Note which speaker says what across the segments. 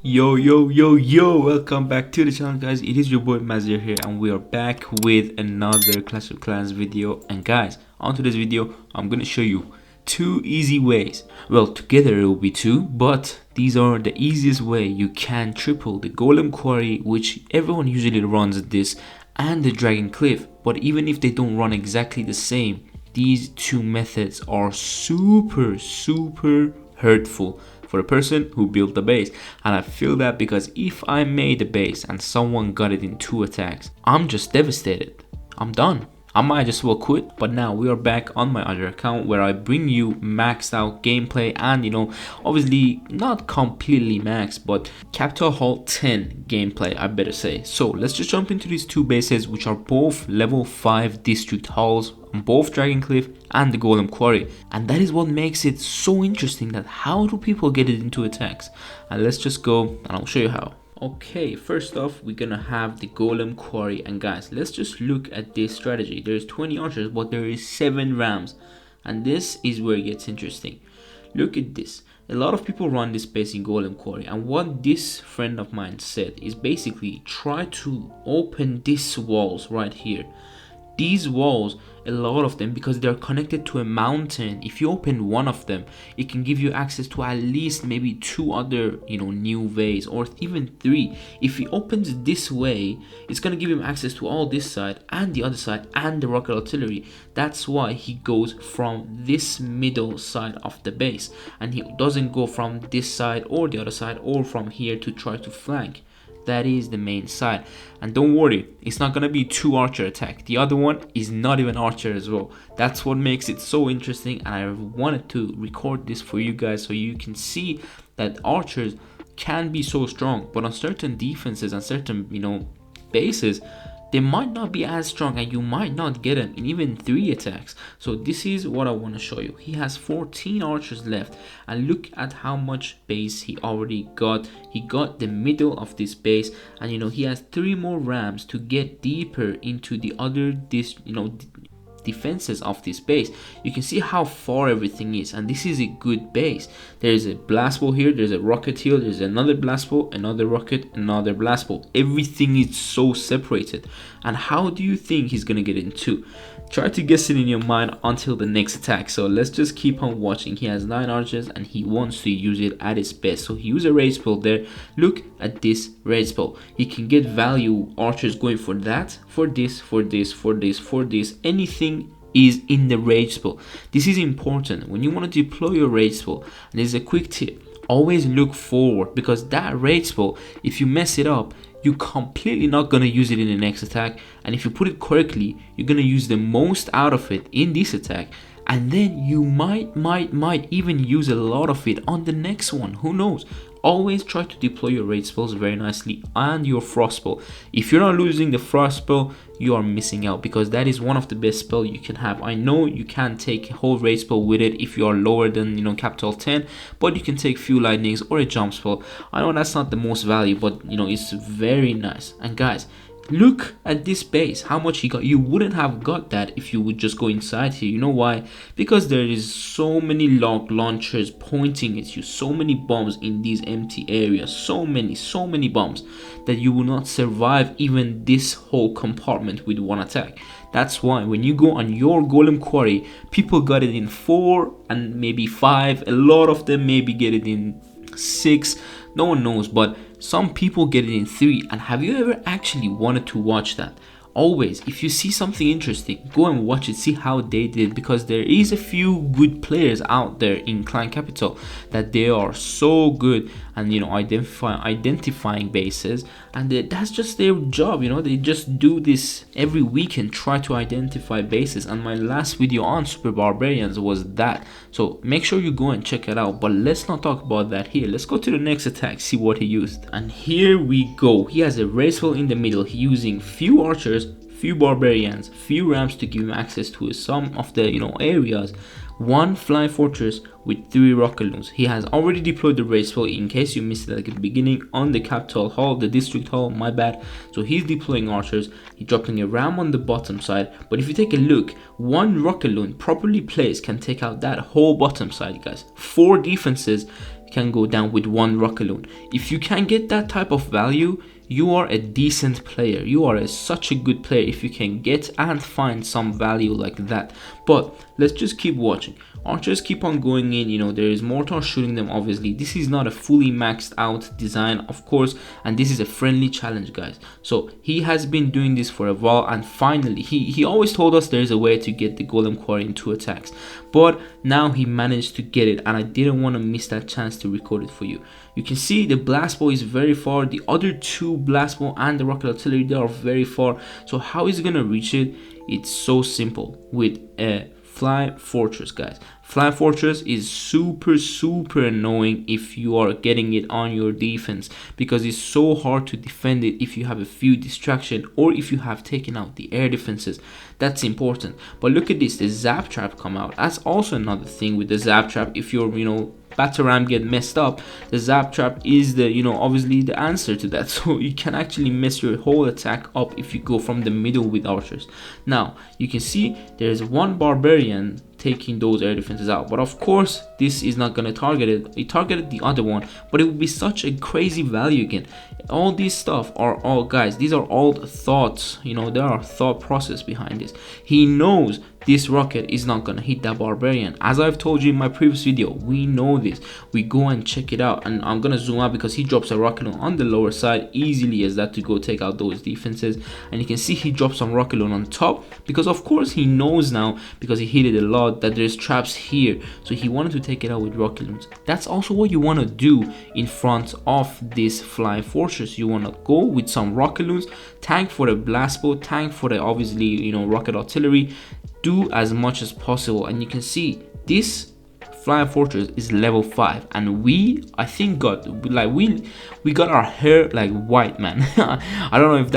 Speaker 1: Yo, welcome back to the channel, guys. It is your boy Mazir here, and we are back with another Clash of Clans video. And guys, on today's video I'm gonna show you two easy ways. Well, together it will be two, but these are the easiest way you can triple the Golem Quarry, which everyone usually runs this, and the Dragon Cliff. But even if they don't run exactly the same, these two methods are super hurtful for a person who built the base. And I feel that because if I made a base and someone got it in 2 attacks, I'm just devastated. I'm done. I might just well quit. But now we are back on my other account where I bring you maxed out gameplay, and obviously not completely maxed, but Capital Hall 10 gameplay, I better say. So let's just jump into these two bases, which are both level 5 district halls on both Dragon Cliff and the Golem Quarry. And that is what makes it so interesting, that how do people get it into attacks? And let's just go and I'll show you how. Okay, first off, we're gonna have the Golem Quarry, and guys, let's just look at this strategy. There's 20 archers, but there is 7 rams, and this is where it gets interesting. Look at this. A lot of people run this base in Golem Quarry, and what this friend of mine said is basically try to open these walls right here. These walls, a lot of them, because they're connected to a mountain, if you open one of them, it can give you access to at least maybe 2 other new ways, or even 3. If he opens this way, it's gonna give him access to all this side and the other side and the rocket artillery. That's why he goes from this middle side of the base, and he doesn't go from this side or the other side or from here to try to flank. That is the main side. And don't worry, it's not gonna be 2 archer attack. The other one is not even archer as well. That's what makes it so interesting, and I wanted to record this for you guys so you can see that archers can be so strong, but on certain defenses and certain bases, they might not be as strong, and you might not get them in even 3 attacks. So this is what I want to show you. He has 14 archers left, and look at how much base he already got. He got the middle of this base, and he has 3 more rams to get deeper into the other defenses of this base. You can see how far everything is, and this is a good base. There is a blast ball here, there's a rocket here, there's another blast ball, another rocket, another blast ball. Everything is so separated. And how do you think he's gonna get into? Try to guess it in your mind until the next attack. So let's just keep on watching. He has 9 archers, and he wants to use it at his best. So he used a rage spell there. Look at this rage spell. He can get value archers going for that, for this, for this, for this, for this. Anything is in the rage spell. This is important when you want to deploy your rage spell. And there's a quick tip: always look forward, because that rage spell, if you mess it up, you're completely not gonna use it in the next attack. And if you put it correctly, you're gonna use the most out of it in this attack, and then you might even use a lot of it on the next one. Who knows? Always try to deploy your rage spells very nicely, and your frost spell. If you're not losing the frost spell, you are missing out, because that is one of the best spell you can have. I know you can't take a whole rage spell with it if you are lower than capital 10, but you can take few lightnings or a jump spell. I know that's not the most value, but it's very nice. And guys, look at this base, how much he got. You wouldn't have got that if you would just go inside here. You know why? Because there is so many log launchers pointing at you, so many bombs in these empty areas, so many bombs, that you will not survive even this whole compartment with 1 attack. That's why when you go on your Golem Quarry, people got it in 4 and maybe 5. A lot of them maybe get it in 6. No one knows, but some people get it in 3. And have you ever actually wanted to watch that? Always, if you see something interesting, go and watch it, see how they did, because there is a few good players out there in Clan Capital that they are so good and identifying bases, and that's just their job. They just do this every weekend, try to identify bases. And my last video on Super Barbarians was that, so make sure you go and check it out. But let's not talk about that here. Let's go to the next attack, see what he used. And here we go. He has a race spell in the middle. He using few archers, few barbarians, few rams to give him access to some of the areas, 1 flying fortress with 3 rocket loons. He has already deployed the race spell, in case you missed it at the beginning, on the capital hall, the district hall, my bad. So he's deploying archers, he's dropping a ram on the bottom side. But if you take a look, 1 rocket loon properly placed can take out that whole bottom side, guys. 4 defenses can go down with one rock alone. If you can get that type of value, you are a decent player. You are such a good player if you can get and find some value like that. But let's just keep watching. Archers keep on going in, you know, there is mortar shooting them. Obviously this is not a fully maxed out design, of course, and this is a friendly challenge, guys. So he has been doing this for a while, and finally he always told us there is a way to get the Golem Quarry in 2 attacks, but now he managed to get it, and I didn't want to miss that chance to record it for you. You can see the blast bow is very far, the other 2 blast bow and the rocket artillery, they are very far. So how is he gonna reach it? It's so simple, with a Fly Fortress, guys. Fly Fortress is super annoying if you are getting it on your defense, because it's so hard to defend it if you have a few distraction or if you have taken out the air defenses. That's important. But look at this, the zap trap come out. That's also another thing with the zap trap. If you're, you know, battle ram get messed up, the zap trap is the, you know, obviously the answer to that. So you can actually mess your whole attack up if you go from the middle with archers. Now you can see there's one barbarian taking those air defenses out, but of course this is not gonna target it. It targeted the other one, but it would be such a crazy value again. All these stuff are all, guys, these are all thoughts, you know, there are thought process behind this. He knows this rocket is not gonna hit that barbarian. As I've told you in my previous video, we know this. We go and check it out, and I'm gonna zoom out because he drops a rocket on the lower side easily as that to go take out those defenses, and you can see he drops some rocket on top because of course he knows now, because he hit it a lot, that there's traps here, so he wanted to take it out with rocket loons. That's also what you want to do in front of this Fly Fortress. You want to go with some rocket loons, tank for the blast bow, tank for the, obviously, you know, rocket artillery. Do as much as possible, and you can see this Fly Fortress is level 5, and I think we got our hair like white, man. I don't know if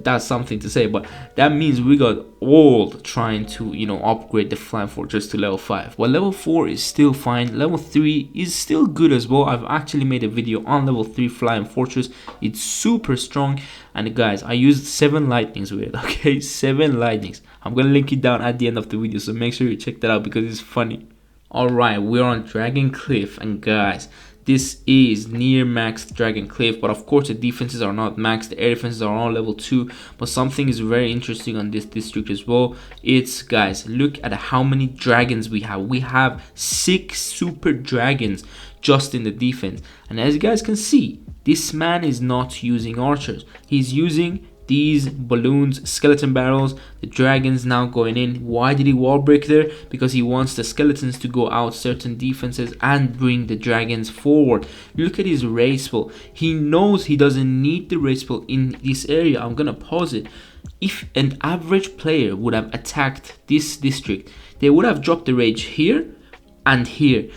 Speaker 1: that's something to say, but that means we got old trying to, you know, upgrade the Fly Fortress to level 5. Well, level 4 is still fine, level 3 is still good as well. I've actually made a video on level 3 Flying Fortress. It's super strong, and guys, I used 7 lightnings with it. Okay, 7 lightnings. I'm gonna link it down at the end of the video, so make sure you check that out because it's funny. Alright, we're on Dragon Cliff, and guys, this is near maxed Dragon Cliff, but of course the defenses are not maxed. The air defenses are on level 2, but something is very interesting on this district as well. It's, guys, look at how many dragons we have. We have 6 super dragons just in the defense, and as you guys can see, this man is not using archers. He's using these balloons, skeleton barrels, the dragons now going in. Why did he wall break there? Because he wants the skeletons to go out certain defenses and bring the dragons forward. Look at his race spell. He knows he doesn't need the race spell in this area. I'm gonna pause it. If an average player would have attacked this district, they would have dropped the rage here and here.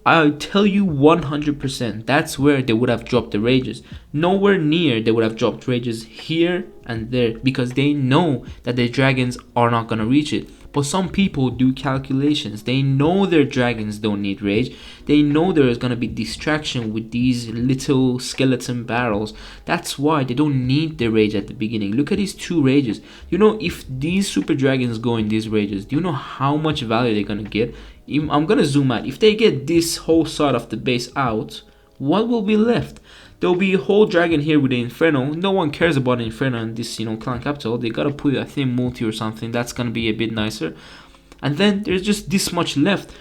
Speaker 1: I'll tell you 100% that's where they would have dropped the rages. Nowhere near they would have dropped rages here and there, because they know that the dragons are not going to reach it. But some people do calculations. They know their dragons don't need rage. They know there is going to be distraction with these little skeleton barrels. That's why they don't need the rage at the beginning. Look at these 2 rages. You know, if these super dragons go in these rages, do you know how much value they're going to get? I'm going to zoom out. If they get this whole side of the base out, what will be left? There'll be a whole dragon here with the Inferno. No one cares about the Inferno in this, you know, clan capital. They gotta put, I think, multi or something. That's gonna be a bit nicer. And then there's just this much left.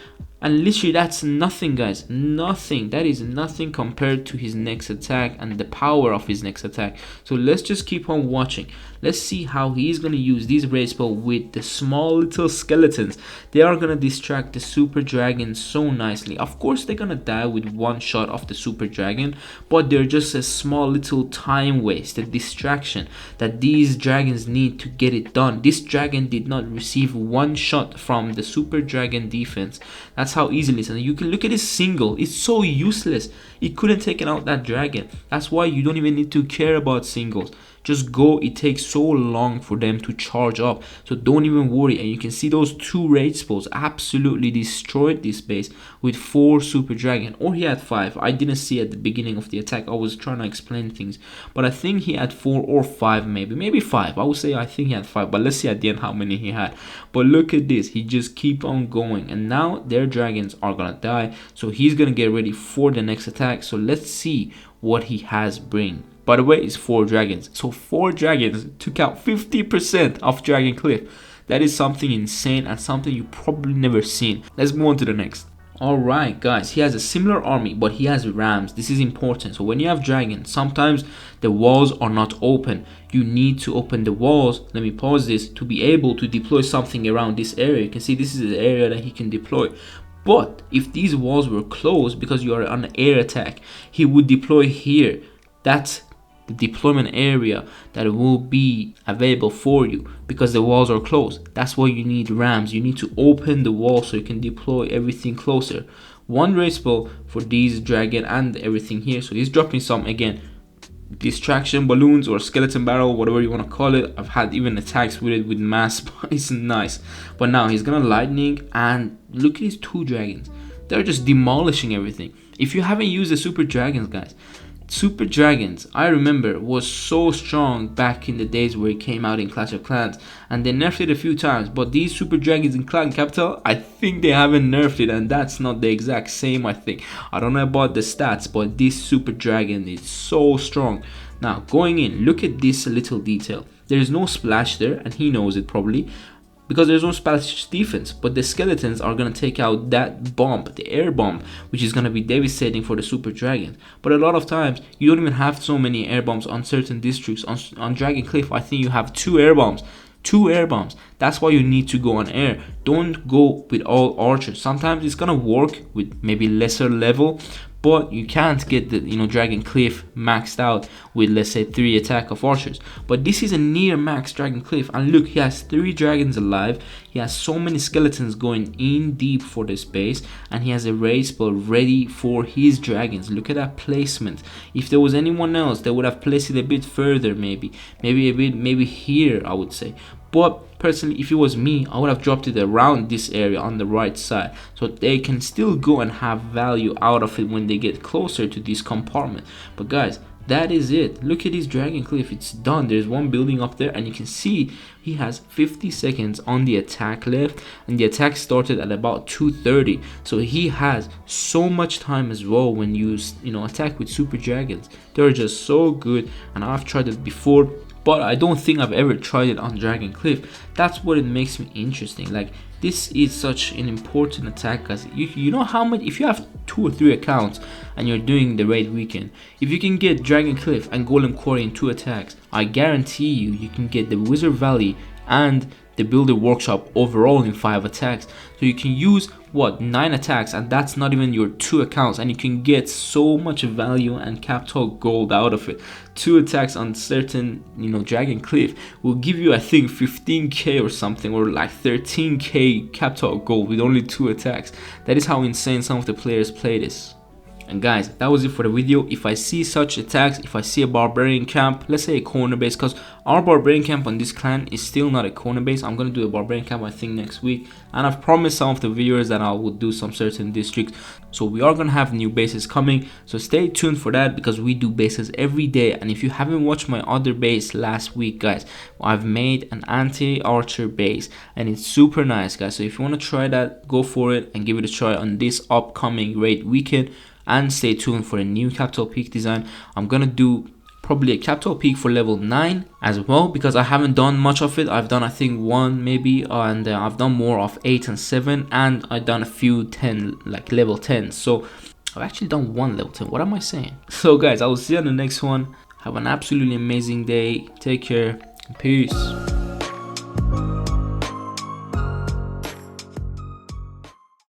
Speaker 1: And literally that's nothing, guys. Nothing. That is nothing compared to his next attack and the power of his next attack. So let's just keep on watching. Let's see how he's going to use these raid spell with the small little skeletons. They are going to distract the super dragon so nicely. Of course, they're going to die with one shot of the super dragon, but they're just a small little time waste, a distraction that these dragons need to get it done. This dragon did not receive one shot from the super dragon defense. That's how easily it is. And you can look at his single. It's so useless. It couldn't take out that dragon. That's why you don't even need to care about singles. just go. It takes so long for them to charge up, so don't even worry. And you can see those 2 rage spells absolutely destroyed this base with 4 super dragon, or he had 5. I didn't see at the beginning of the attack, I was trying to explain things, but I think he had 4 or 5, maybe 5. I would say I think he had 5, but let's see at the end how many he had. But look at this, he just keep on going, and now their dragons are gonna die, so he's gonna get ready for the next attack. So let's see what he has bring. By the way, it's 4 dragons, so 4 dragons took out 50% of Dragon Cliff. That is something insane and something you probably never seen. Let's move on to the next. Alright guys, he has a similar army, but he has rams. This is important. So when you have dragons, sometimes the walls are not open. You need to open the walls, let me pause this, to be able to deploy something around this area. You can see this is the area that he can deploy. But if these walls were closed because you are on an air attack, he would deploy here. That's the deployment area that will be available for you because the walls are closed. That's why you need rams. You need to open the wall so you can deploy everything closer. 1 rage spell for these dragon and everything here. So he's dropping some, again, distraction balloons or skeleton barrel, whatever you want to call it. I've had even attacks with it with mass, but it's nice. But now he's gonna lightning, and look at these 2 dragons. They're just demolishing everything. If you haven't used the super dragons, guys, super dragons, I remember, was so strong back in the days where it came out in Clash of Clans, and they nerfed it a few times. But these super dragons in Clan Capital, I think they haven't nerfed it, and that's not the exact same. I think, I don't know about the stats, but this super dragon is so strong. Now going in, look at this little detail. There is no splash there, and he knows it probably, because there's no splash defense, but the skeletons are going to take out that bomb, the air bomb, which is going to be devastating for the super dragons. But a lot of times you don't even have so many air bombs on certain districts. On Dragon Cliff, I think you have 2 air bombs. 2 air bombs. That's why you need to go on air. Don't go with all archers. Sometimes it's gonna work with maybe lesser level, but you can't get the Dragon Cliff maxed out with, let's say, 3 attack of archers. But this is a near max Dragon Cliff, and look, he has 3 dragons alive. He has so many skeletons going in deep for this base, and he has a rage spell ready for his dragons. Look at that placement. If there was anyone else, they would have placed it a bit further, maybe here, I would say. But personally, if it was me, I would have dropped it around this area on the right side, so they can still go and have value out of it when they get closer to this compartment. But guys, that is it. Look at this Dragon Cliff, it's done. There's 1 building up there, and you can see he has 50 seconds on the attack left, and the attack started at about 2:30. So he has so much time as well when you attack with super dragons. They're just so good, and I've tried it before, but I don't think I've ever tried it on Dragon Cliff. That's what it makes me interesting. Like, this is such an important attack, guys. You know how much, if you have 2 or 3 accounts and you're doing the raid weekend, if you can get Dragon Cliff and Golem Quarry in 2 attacks, I guarantee you can get the Wizard Valley and the Builder Workshop overall in 5 attacks. So you can use, what, 9 attacks, and that's not even your 2 accounts, and you can get so much value and capital gold out of it. 2 attacks on certain Dragon Cliff will give you, I think, 15k or something, or like 13k capital gold with only 2 attacks. That is how insane some of the players play this. And guys, that was it for the video. If I see such attacks, if I see a barbarian camp, let's say a corner base, because our barbarian camp on this clan is still not a corner base. I'm going to do a barbarian camp, I think, next week, and I've promised some of the viewers that I will do some certain districts. So we are going to have new bases coming, so stay tuned for that, because we do bases every day. And if you haven't watched my other base last week, guys, I've made an anti-archer base, and it's super nice, guys. So if you want to try that, go for it and give it a try on this upcoming raid weekend. And stay tuned for a new capital peak design. I'm gonna do probably a capital peak for level 9 as well, because I haven't done much of it. I've done, I think, 1 maybe, and I've done more of 8 and 7, and I've done a few 10, like level 10. So I've actually done 1 level 10. What am I saying? So guys, I will see you on the next one. Have an absolutely amazing day. Take care. Peace.